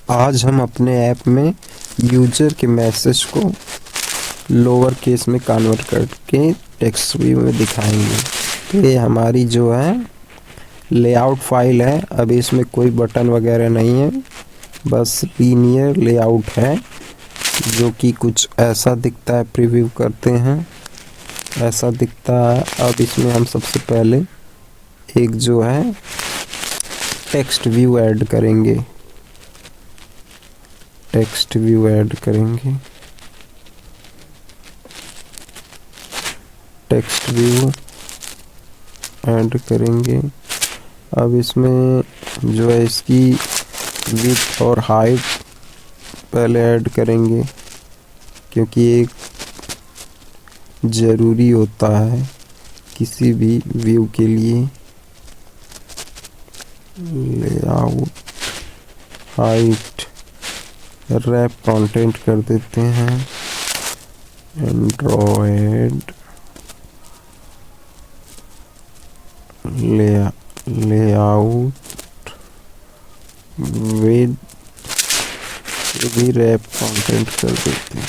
आज हम अपने ऐप में यूज़र के मैसेज को लोअर केस में कन्वर्ट करके टेक्स्ट व्यू में दिखाएंगे। तो ये हमारी जो है लेआउट फाइल है। अभी इसमें कोई बटन वगैरह नहीं है, बस लीनियर लेआउट है जो कि कुछ ऐसा दिखता है। प्रीव्यू करते हैं, ऐसा दिखता है। अब इसमें हम सबसे पहले एक जो है टेक्स्ट व्यू ऐड करेंगे। टेक्स्ट व्यू ऐड करेंगे, टेक्स्ट व्यू ऐड करेंगे। अब इसमें जो है इसकी विड्थ और हाइट पहले ऐड करेंगे, क्योंकि एक ज़रूरी होता है किसी भी व्यू के लिए। लेआउट, हाइट, रैप कंटेंट कर देते हैं। एंड्रॉयड लेआउट विद भी रैप कंटेंट कर देते हैं।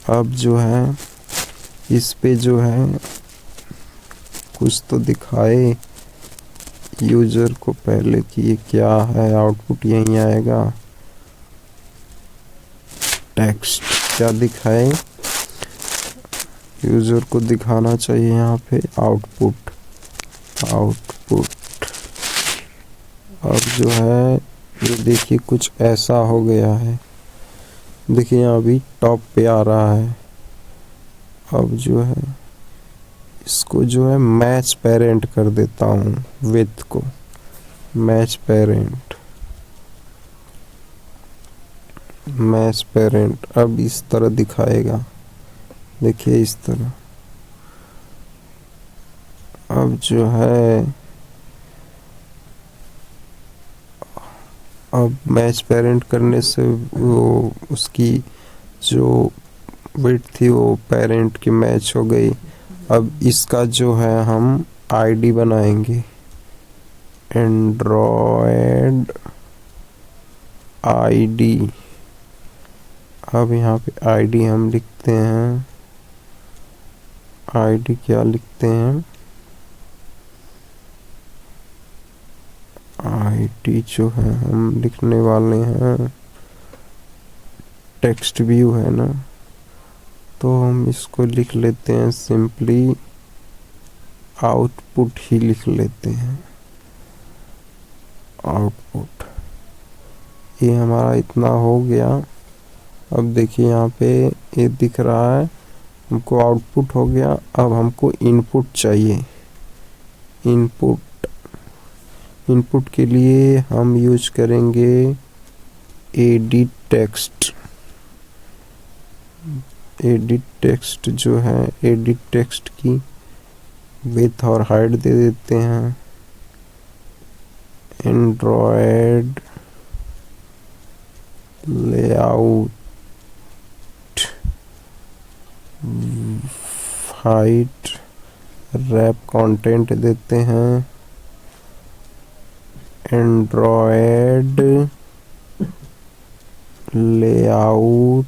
अब जो है इस पे जो है कुछ तो दिखाए यूज़र को पहले कि ये क्या है। आउटपुट यहीं आएगा। टेक्स्ट क्या दिखाए, यूज़र को दिखाना चाहिए यहाँ पे आउटपुट। अब जो है ये देखिए कुछ ऐसा हो गया है। देखिए यहाँ भी टॉप पे आ रहा है। अब जो है इसको जो है मैच पेरेंट कर देता हूँ, विथ को मैच पेरेंट। अब इस तरह दिखाएगा, देखिए इस तरह। अब जो है अब मैच पेरेंट करने से वो उसकी जो विड्थ थी वो पेरेंट की मैच हो गई। अब इसका जो है हम आईडी बनाएंगे, एंड्रॉयड आईडी। अब यहाँ पे आईडी हम लिखते हैं, आईडी क्या लिखते हैं, आईडी जो है हम लिखने वाले हैं, टेक्स्ट व्यू है ना, तो हम इसको लिख लेते हैं सिंपली आउटपुट ही लिख लेते हैं। आउटपुट, ये हमारा इतना हो गया। अब देखिए यहाँ पे ये दिख रहा है, हमको आउटपुट हो गया। अब हमको इनपुट चाहिए। इनपुट के लिए हम यूज करेंगे एडिट टेक्स्ट। एडिट टेक्स्ट जो है, एडिट टेक्स्ट की विड्थ और हाइट दे देते हैं। Android layout height wrap content देते हैं। एंड्रॉयड लेआउट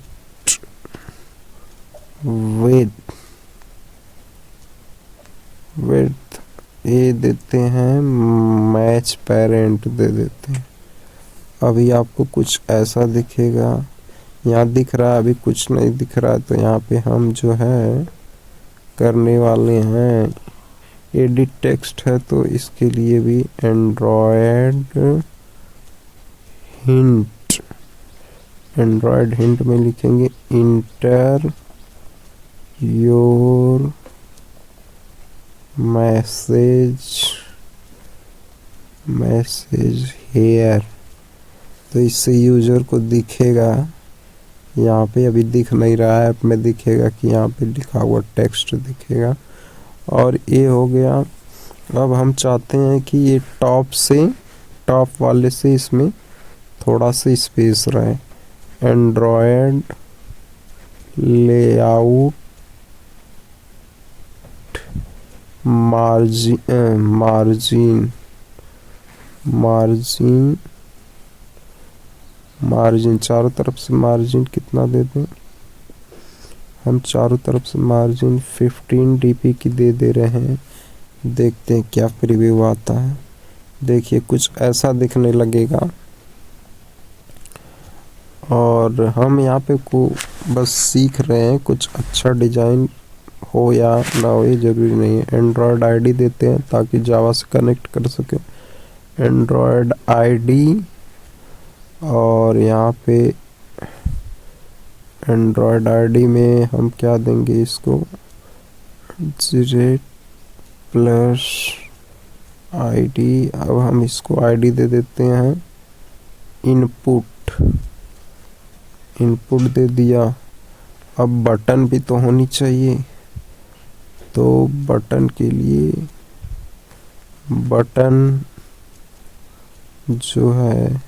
विड्थ ये देते हैं, मैच पेरेंट दे देते हैं। अभी आपको कुछ ऐसा दिखेगा, यहाँ दिख रहा है, अभी कुछ नहीं दिख रहा है। तो यहाँ पे हम जो है करने वाले हैं एडिट टेक्स्ट है, तो इसके लिए भी एंड्रॉयड हिंट में लिखेंगे इंटर योर मैसेज हेयर। तो इससे यूजर को दिखेगा, यहाँ पे अभी दिख नहीं रहा है, ऐप में दिखेगा कि यहाँ पे लिखा हुआ टेक्स्ट दिखेगा। और ये हो गया। अब हम चाहते हैं कि ये टॉप वाले से इसमें थोड़ा सा स्पेस रहे। एंड्रॉयड लेआउट मार्जिन चारों तरफ से मार्जिन कितना दे दें, हम चारों तरफ से मार्जिन 15 dp की दे रहे हैं। देखते हैं क्या प्रीव्यू आता है। देखिए कुछ ऐसा दिखने लगेगा और हम यहाँ पे को बस सीख रहे हैं। कुछ अच्छा डिजाइन हो या ना हो ये जरूरी नहीं है। एंड्रॉयड आईडी देते हैं ताकि जावा से कनेक्ट कर सके। एंड्रॉयड आईडी और यहाँ पे एंड्रॉयड आईडी में हम क्या देंगे इसको, जेड प्लस आईडी। अब हम इसको आईडी दे देते हैं इनपुट दे दिया। अब बटन भी तो होनी चाहिए, तो बटन के लिए बटन जो है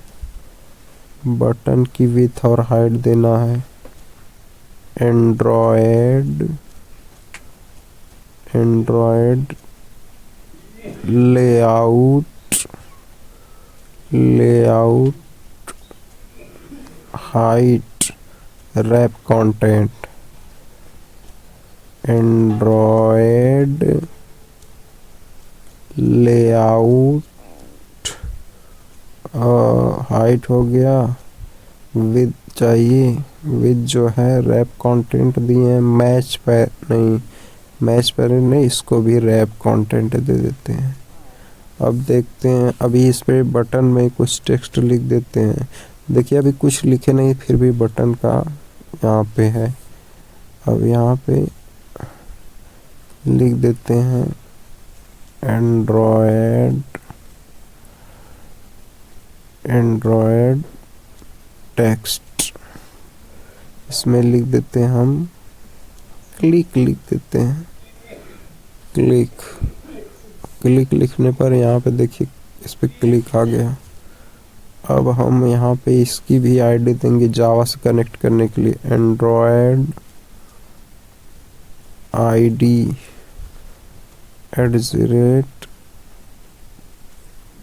बटन की विड्थ और हाइट देना है Android layout height wrap content. Android layout height हो गया। विद चाहिए, विद जो है रैप कंटेंट दिए हैं। मैच पैरेंट नहीं, इसको भी रैप कंटेंट दे देते हैं। अब देखते हैं, अभी इस पे बटन में कुछ टेक्स्ट लिख देते हैं। देखिए अभी कुछ लिखे नहीं, फिर भी बटन का यहाँ पे है। अब यहाँ पे लिख देते हैं एंड्रॉयड टेक्स्ट। इसमें लिख देते हैं हम क्लिक, लिख देते हैं क्लिक लिखने पर यहाँ पे देखिए इस पे क्लिक आ गया। अब हम यहाँ पे इसकी भी आईडी देंगे जावा से कनेक्ट करने के लिए। एंड्रॉयड आईडी @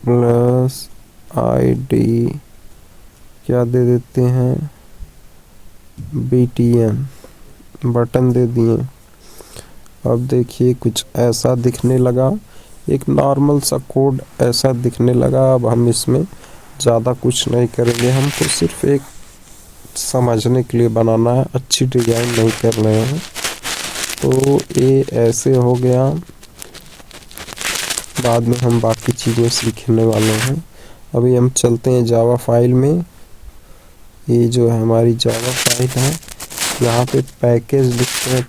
प्लस आईडी क्या दे देते हैं, BTN बटन दे दिए। अब देखिए कुछ ऐसा दिखने लगा, एक नॉर्मल सा कोड ऐसा दिखने लगा। अब हम इसमें ज़्यादा कुछ नहीं करेंगे, हमको सिर्फ एक समझने के लिए बनाना है, अच्छी डिजाइन नहीं कर रहे हैं। तो ये ऐसे हो गया, बाद में हम बाकी चीज़ें सीखने वाले हैं। अभी हम चलते हैं जावा फाइल में। ये जो है हमारी जावा फाइल है, यहाँ पे पैकेज लिखते हैं।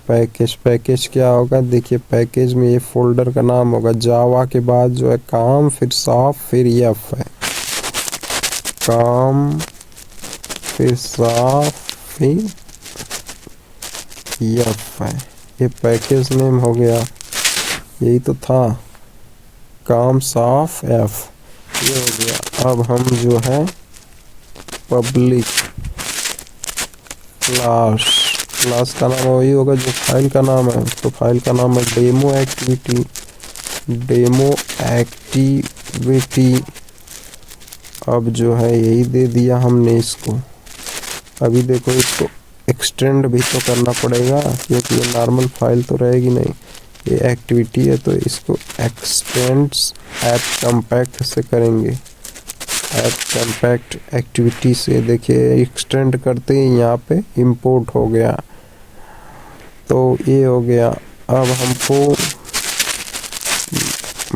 पैकेज क्या होगा, देखिए पैकेज में ये फोल्डर का नाम होगा। जावा के बाद जो है काम, फिर साफ, फिर एफ है। काम फिर साफ फिर एफ है। ये पैकेज नेम हो गया, यही तो था, काम साफ एफ, ये हो गया। अब हम जो है पब्लिक क्लास का नाम वही होगा जो फाइल का नाम है। तो फाइल का नाम है डेमो एक्टिविटी। अब जो है यही दे दिया हमने इसको। अभी देखो इसको एक्सटेंड भी तो करना पड़ेगा, क्योंकि ये नॉर्मल फाइल तो रहेगी नहीं, ये एक्टिविटी है। तो इसको एक्सटेंड्स ऐप कम्पैक्ट से करेंगे। ऐप कम्पैक्ट एक्टिविटी से देखिए एक्सटेंड करते ही यहाँ पे इंपोर्ट हो गया। तो ये हो गया। अब हमको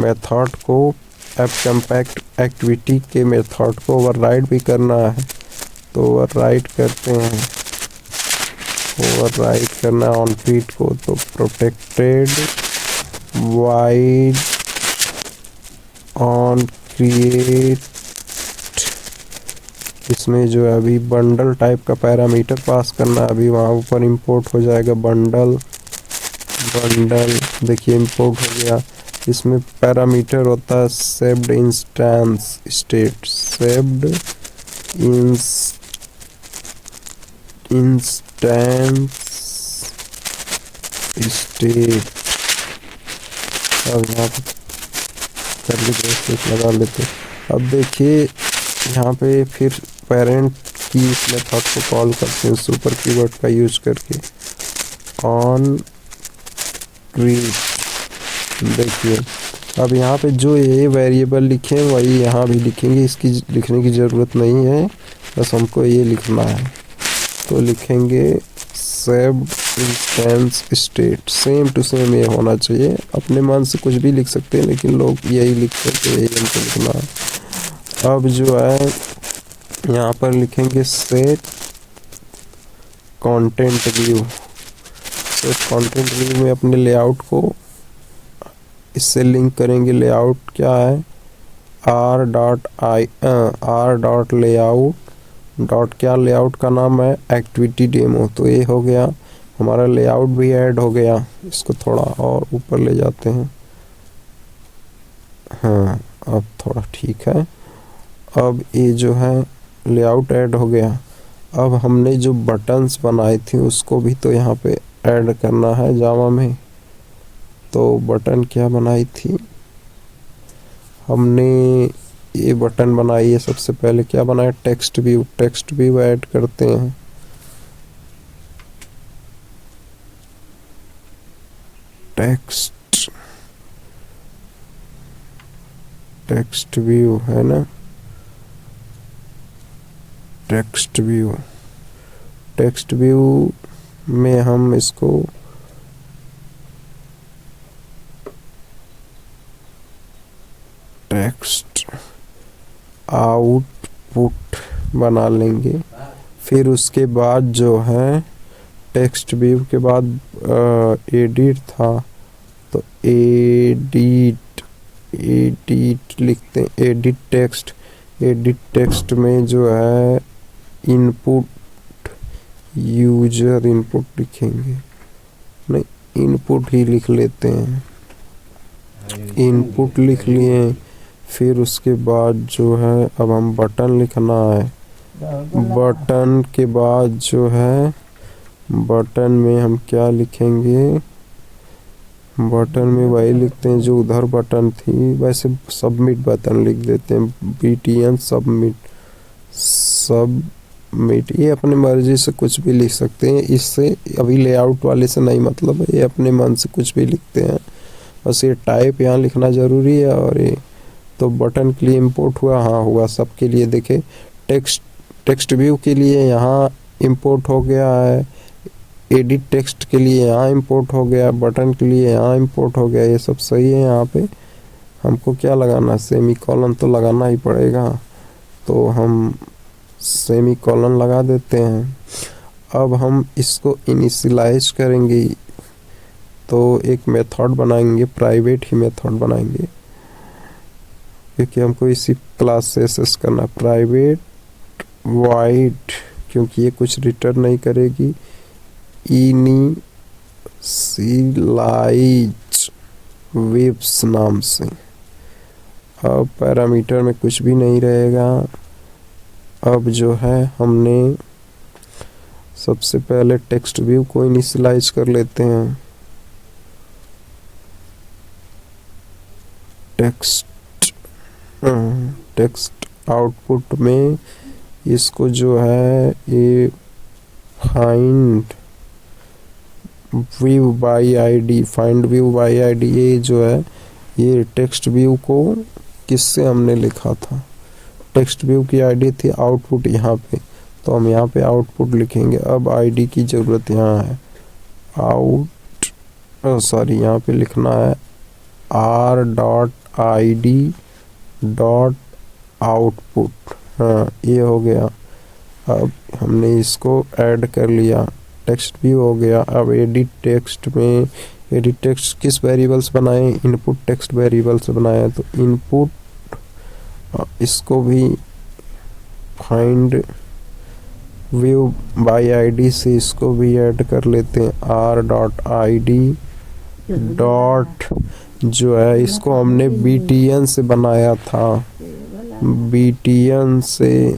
मेथड को ऐप कम्पैक्ट एक्टिविटी के मेथड को ओवरराइड भी करना है। तो ओवरराइड करते हैं, ओवरराइड करना ऑन फीड को। तो प्रोटेक्टेड वाइड ऑन क्रिएट, इसमें जो है अभी बंडल टाइप का पैरामीटर पास करना है। अभी वहाँ ऊपर इंपोर्ट हो जाएगा बंडल। देखिए इंपोर्ट हो गया। इसमें पैरामीटर होता है saved instance state, saved instance state. अब यहाँ पे करके लगा लेते। अब देखिए यहाँ पे फिर पेरेंट ही इस मेथड को कॉल करते हैं सुपर कीवर्ड का यूज करके। ऑन रीड देखिए अब यहाँ पे जो ये वेरिएबल लिखे हैं वही यहाँ भी लिखेंगे, इसकी लिखने की ज़रूरत नहीं है, बस हमको ये लिखना है। तो लिखेंगे saved instance state, same to same ये होना चाहिए। अपने मन से कुछ भी लिख सकते हैं लेकिन लोग यही लिखते हैं, तो यही हमको लिखना है। अब जो है यहाँ पर लिखेंगे set content view. Set content view में अपने लेआउट को इससे लिंक करेंगे। लेआउट क्या है, आर डॉट लेआउट डॉट क्या, लेआउट का नाम है एक्टिविटी डेमो। तो ये हो गया हमारा लेआउट भी ऐड हो गया। इसको थोड़ा और ऊपर ले जाते हैं, हाँ अब थोड़ा ठीक है। अब ये जो है लेआउट ऐड हो गया। अब हमने जो बटन्स बनाए थे उसको भी तो यहाँ पे ऐड करना है जावा में। तो बटन क्या बनाई थी हमने, ये बटन बनाई है। सबसे पहले क्या बनाया, text view. Text view add करते हैं। टेक्स्ट व्यू है ना, टेक्स्ट व्यू में हम इसको टेक्स्ट आउटपुट बना लेंगे। फिर उसके बाद जो है टेक्स्ट व्यू के बाद एडिट था, तो एडिट लिखते हैं। एडिट टेक्स्ट में जो है इनपुट, यूजर इनपुट लिखेंगे, नहीं इनपुट ही लिख लेते हैं। इनपुट लिख लिए। फिर उसके बाद जो है अब हम बटन लिखना है। बटन के बाद जो है बटन में हम क्या लिखेंगे, बटन में वही लिखते हैं जो उधर बटन थी। वैसे सबमिट बटन लिख देते हैं, BTN सबमिट। ये अपने मर्जी से कुछ भी लिख सकते हैं, इससे अभी लेआउट वाले से नहीं मतलब है, ये अपने मन से कुछ भी लिखते हैं। बस ये टाइप यहाँ लिखना ज़रूरी है। और ये तो बटन के लिए इंपोर्ट हुआ, हाँ हुआ सबके लिए। देखे टेक्स्ट व्यू के लिए यहाँ इंपोर्ट हो गया है, एडिट टेक्स्ट के लिए यहाँ इंपोर्ट हो गया, बटन के लिए यहाँ इंपोर्ट हो गया। ये सब सही है। यहाँ पे हमको क्या लगाना, सेमीकोलन तो लगाना ही पड़ेगा, तो हम सेमीकोलन लगा देते हैं। अब हम इसको इनिशियलाइज करेंगे, तो एक मेथड बनाएंगे, प्राइवेट ही मेथड बनाएंगे क्योंकि हमको इसी क्लास से एक्सेस करना। प्राइवेट वाइड, क्योंकि ये कुछ रिटर्न नहीं करेगी, इनिशियलाइज वेब्स नाम से। अब पैरामीटर में कुछ भी नहीं रहेगा। अब जो है हमने सबसे पहले टेक्स्ट व्यू को इनिशियलाइज कर लेते हैं। टेक्स्ट आउटपुट में इसको जो है ये फाइंड व्यू बाय आईडी, ये जो है ये टेक्स्ट व्यू को किससे हमने लिखा था, टेक्स्ट व्यू की आईडी थी आउटपुट यहाँ पे, तो हम यहाँ पे आउटपुट लिखेंगे। अब आईडी की ज़रूरत यहाँ है, यहाँ पे लिखना है r.id.output। हाँ ये हो गया। अब हमने इसको ऐड कर लिया, टेक्स्ट व्यू हो गया। अब एडिट टेक्स्ट में, एडिट टेक्स्ट किस वेरिएबल से बनाए, इनपुट टेक्स्ट वेरिएबल से बनाया, तो इनपुट इसको भी फाइंड व्यू बाय आईडी से इसको भी ऐड कर लेते हैं। r.id डॉट जो है इसको हमने BTN से बनाया था, BTN से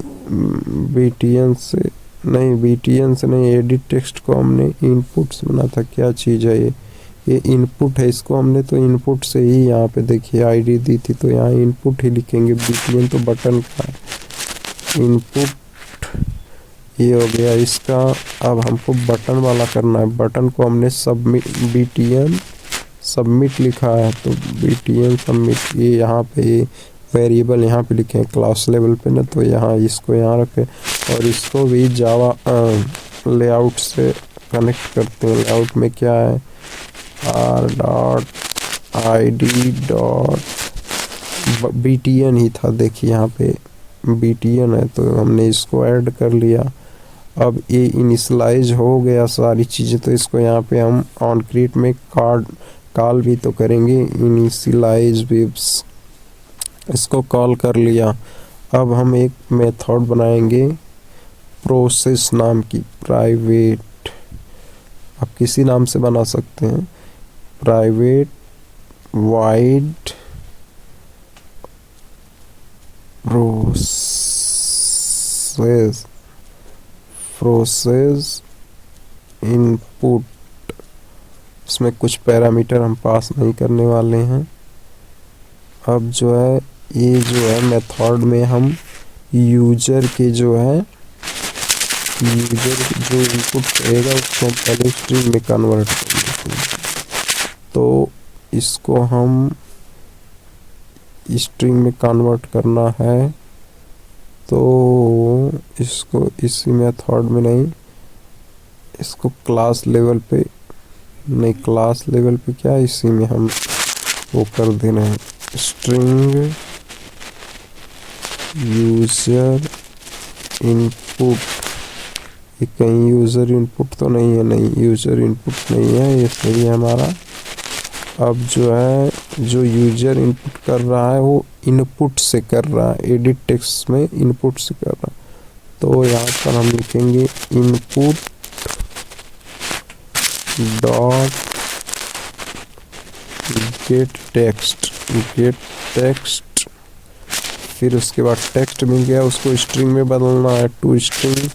नहीं, एडिट टेक्स्ट को हमने इनपुट से बना था। क्या चीज़ है ये इनपुट है, इसको हमने तो इनपुट से ही यहाँ पे देखिए आईडी दी थी, तो यहाँ इनपुट ही लिखेंगे। BTN तो बटन का इनपुट ये हो गया इसका। अब हमको बटन वाला करना है। बटन को हमने सबमिट BTN सबमिट लिखा है, तो BTN सबमिट ये यहाँ पे वेरिएबल यहाँ पे लिखे हैं क्लास लेवल पे ना, तो यहाँ इसको यहाँ रखें और इसको भी जावा लेआउट से कनेक्ट करते हैं। लेआउट में क्या है, r.id.btn ही था, देखिए यहाँ पे BTN है, तो हमने इसको ऐड कर लिया। अब ये इनिशलाइज हो गया सारी चीज़ें, तो इसको यहाँ पे हम ऑनक्रीट में कॉल भी तो करेंगे, इनिशियलाइज वेब्स, इसको कॉल कर लिया। अब हम एक मेथड बनाएंगे प्रोसेस नाम की, प्राइवेट, आप किसी नाम से बना सकते हैं, प्राइवेट वाइड प्रोसेस इनपुट। इसमें कुछ पैरामीटर हम पास नहीं करने वाले हैं। अब जो है ये जो है मेथड में हम यूजर के जो है यूजर जो इनपुट रहेगा उसको हम पहले स्ट्रिंग में कन्वर्ट कर देते हैं। तो इसको हम स्ट्रिंग में कन्वर्ट करना है, तो इसको इसी मेथड में नहीं, इसको क्लास लेवल पे नहीं, क्लास लेवल पे क्या, इसी में हम वो कर देना है, स्ट्रिंग यूजर इनपुट। ये कहीं यूजर इनपुट तो नहीं है, नहीं यूजर इनपुट नहीं है, ये सही है हमारा। अब जो है जो यूजर इनपुट कर रहा है वो इनपुट से कर रहा है, एडिट टेक्स्ट में इनपुट से कर रहा है, तो यहाँ पर हम लिखेंगे इनपुट डॉट गेट टेक्स्ट, फिर उसके बाद टेक्स्ट मिल गया, उसको स्ट्रिंग में बदलना है टू स्ट्रिंग,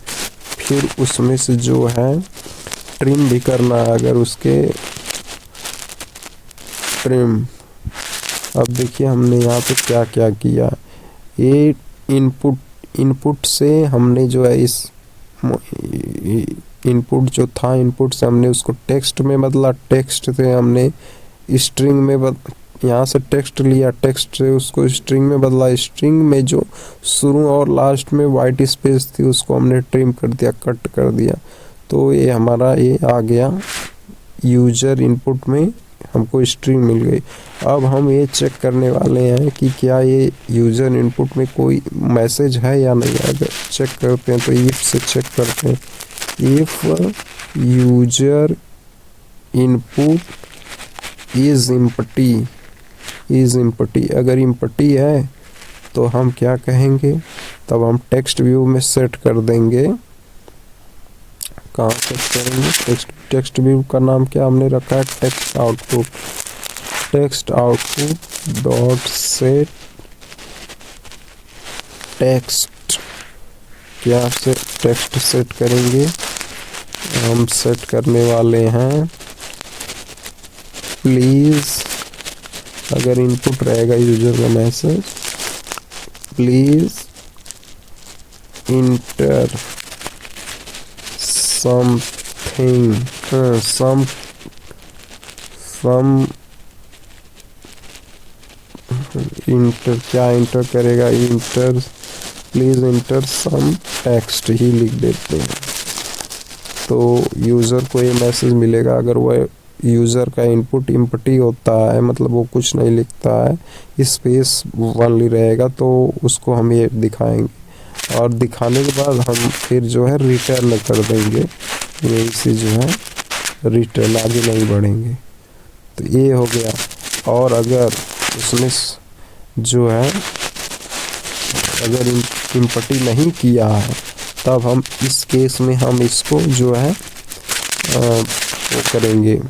फिर उसमें से जो है ट्रिम भी करना है अगर उसके ट्रिम। अब देखिए हमने यहाँ पे क्या क्या किया, ये इनपुट से हमने जो है इस इनपुट जो था, इनपुट से हमने उसको टेक्स्ट में बदला, टेक्स्ट से हमने स्ट्रिंग में यहाँ से टेक्स्ट लिया, टेक्स्ट से उसको स्ट्रिंग में बदला, स्ट्रिंग में जो शुरू और लास्ट में वाइट स्पेस थी उसको हमने ट्रिम कर दिया, कट कर दिया। तो ये हमारा ये आ गया यूजर इनपुट में हमको स्ट्रिंग मिल गई। अब हम ये चेक करने वाले हैं कि क्या ये यूजर इनपुट में कोई मैसेज है या नहीं है। अगर चेक करते हैं तो इफ से चेक करते हैं, if user input is empty, अगर एम्प्टी है तो हम क्या कहेंगे, तब हम टेक्स्ट व्यू में सेट कर देंगे। कहाँ सेट करेंगे, टेक्स्ट व्यू का नाम क्या हमने रखा है, text output dot set text. क्या से टेक्स्ट सेट करेंगे, हम सेट करने वाले हैं प्लीज, अगर इनपुट रहेगा यूजर का message, please enter something, some enter, क्या इंटर करेगा, enter please enter some text ही लिख देते हैं, तो यूज़र को ये मैसेज मिलेगा। अगर वह यूज़र का इनपुट एम्प्टी होता है, मतलब वो कुछ नहीं लिखता है, स्पेस वाली रहेगा, तो उसको हम ये दिखाएंगे और दिखाने के बाद हम फिर जो है रिटर्न कर देंगे, यही से जो है रिटर्न, आगे नहीं बढ़ेंगे। तो ये हो गया। और अगर उसने जो है अगर इम्पटी नहीं किया है, तब हम इस केस में हम इसको जो है वो करेंगे,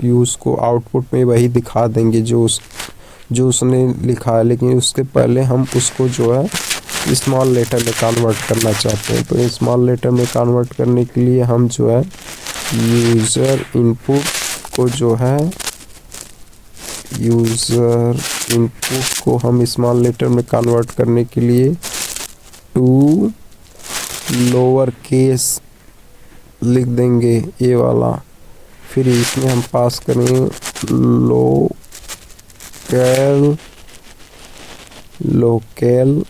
यूज़ को आउटपुट में वही दिखा देंगे जो उसने लिखा है, लेकिन उसके पहले हम उसको जो है स्मॉल लेटर में कन्वर्ट करना चाहते हैं। तो स्मॉल लेटर में कन्वर्ट करने के लिए हम जो है यूज़र इनपुट को जो है यूज़र इनपुट को हम स्मॉल लेटर में कन्वर्ट करने के लिए टू लोअर केस लिख देंगे ए वाला, फिर इसमें हम पास करेंगे लोकल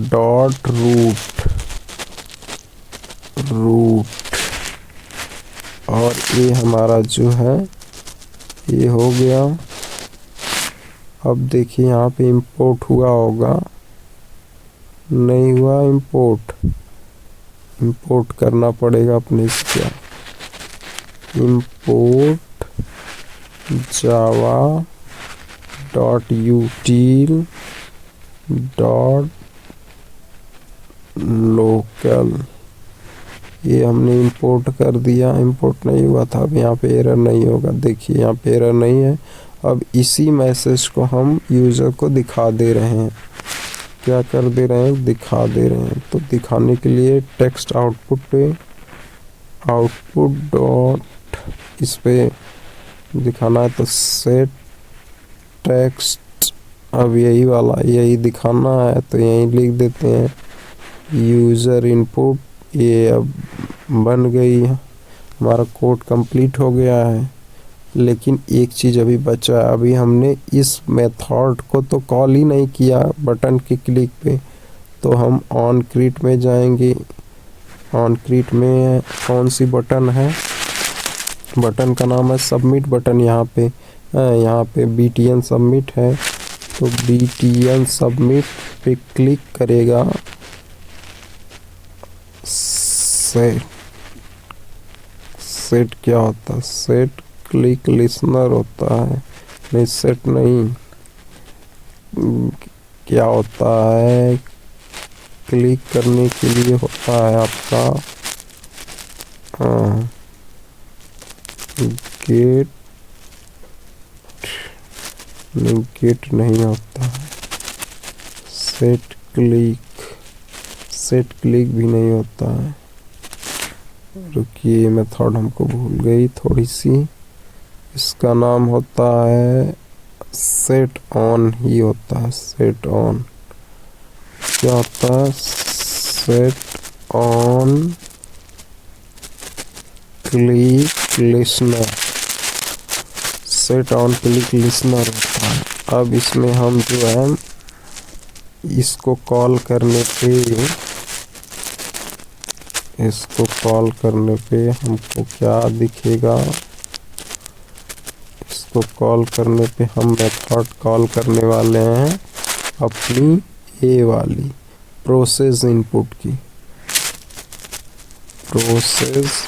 डॉट रूट और ये हमारा जो है ये हो गया। अब देखिए यहाँ पे इंपोर्ट हुआ होगा, नहीं हुआ इंपोर्ट करना पड़ेगा अपने से। क्या import Java dot यूटिल dot local, ये हमने इंपोर्ट कर दिया। इंपोर्ट नहीं हुआ था, अब यहाँ पे एरर नहीं होगा। देखिए यहाँ पे एरर नहीं है। अब इसी मैसेज को हम यूज़र को दिखा दे रहे हैं। क्या कर दे रहे हैं? दिखा दे रहे हैं। तो दिखाने के लिए टेक्स्ट आउटपुट पे आउटपुट डॉट इस पे दिखाना है तो सेट टेक्स्ट, अब यही वाला यही दिखाना है तो यही लिख देते हैं यूज़र इनपुट। ये अब बन गई है, हमारा कोड कंप्लीट हो गया है। लेकिन एक चीज़ अभी बचा है। अभी हमने इस मेथड को तो कॉल ही नहीं किया बटन के क्लिक पे, तो हम ऑन क्रीट में जाएंगे। ऑन क्रीट में कौन सी बटन है? बटन का नाम है सबमिट बटन। यहाँ पे BTN सबमिट है, तो BTN सबमिट पे क्लिक करेगा। सेट क्या होता है? सेट क्लिक लिसनर होता है, नहीं सेट नहीं। क्या होता है? क्लिक करने के लिए होता है आपका गेट नहीं होता है। सेट क्लिक भी नहीं होता है। रुकिए, मेथड हमको भूल गई थोड़ी सी। इसका नाम होता है सेट ऑन ही होता है। सेट ऑन क्या होता है? Set on click listener, set on click listener होता है। अब इसमें हम जो है इसको कॉल करने पे हमको क्या दिखेगा? इसको कॉल करने पे हम मेथड कॉल करने वाले हैं अपनी ए वाली प्रोसेस इनपुट की। प्रोसेस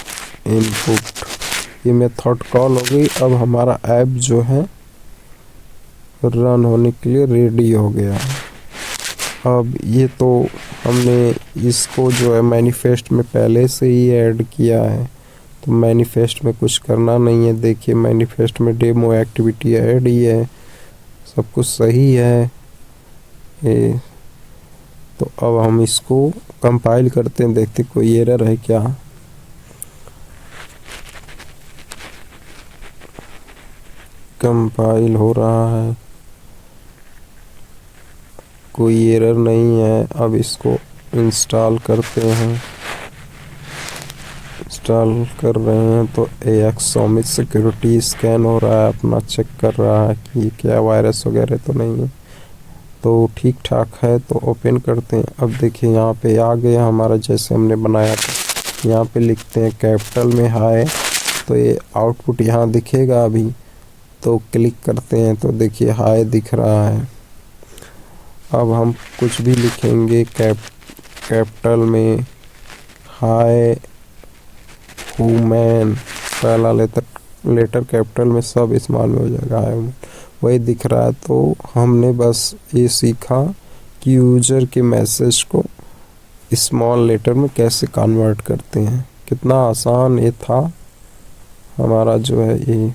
इनपुट ये मेथड कॉल हो गई। अब हमारा ऐप जो है रन होने के लिए रेडी हो गया है। अब ये तो हमने इसको जो है मैनिफेस्ट में पहले से ही ऐड किया है, तो मैनिफेस्ट में कुछ करना नहीं है। देखिए मैनिफेस्ट में डेमो एक्टिविटी ऐड ही है, सब कुछ सही है। ये तो अब हम इसको कंपाइल करते हैं, देखते कोई एरर है क्या। कंपाइल हो रहा है, कोई एरर नहीं है। अब इसको इंस्टॉल करते हैं। इंस्टॉल कर रहे हैं तो AX Summit सिक्योरिटी स्कैन हो रहा है, अपना चेक कर रहा है कि क्या वायरस वगैरह तो नहीं है। तो ठीक ठाक है, तो ओपन करते हैं। अब देखिए यहाँ पे आ गया हमारा जैसे हमने बनाया था। यहाँ पे लिखते हैं कैपिटल में हाय, तो ये आउटपुट यहाँ दिखेगा। अभी तो क्लिक करते हैं तो देखिए हाय दिख रहा है। अब हम कुछ भी लिखेंगे कैपिटल में हाय ह्यूमन, पहला लेटर कैपिटल में सब इस्तेमाल में हो जाएगा। हाय वही दिख रहा है। तो हमने बस ये सीखा कि यूज़र के मैसेज को स्मॉल लेटर में कैसे कन्वर्ट करते हैं। कितना आसान ये था हमारा जो है ये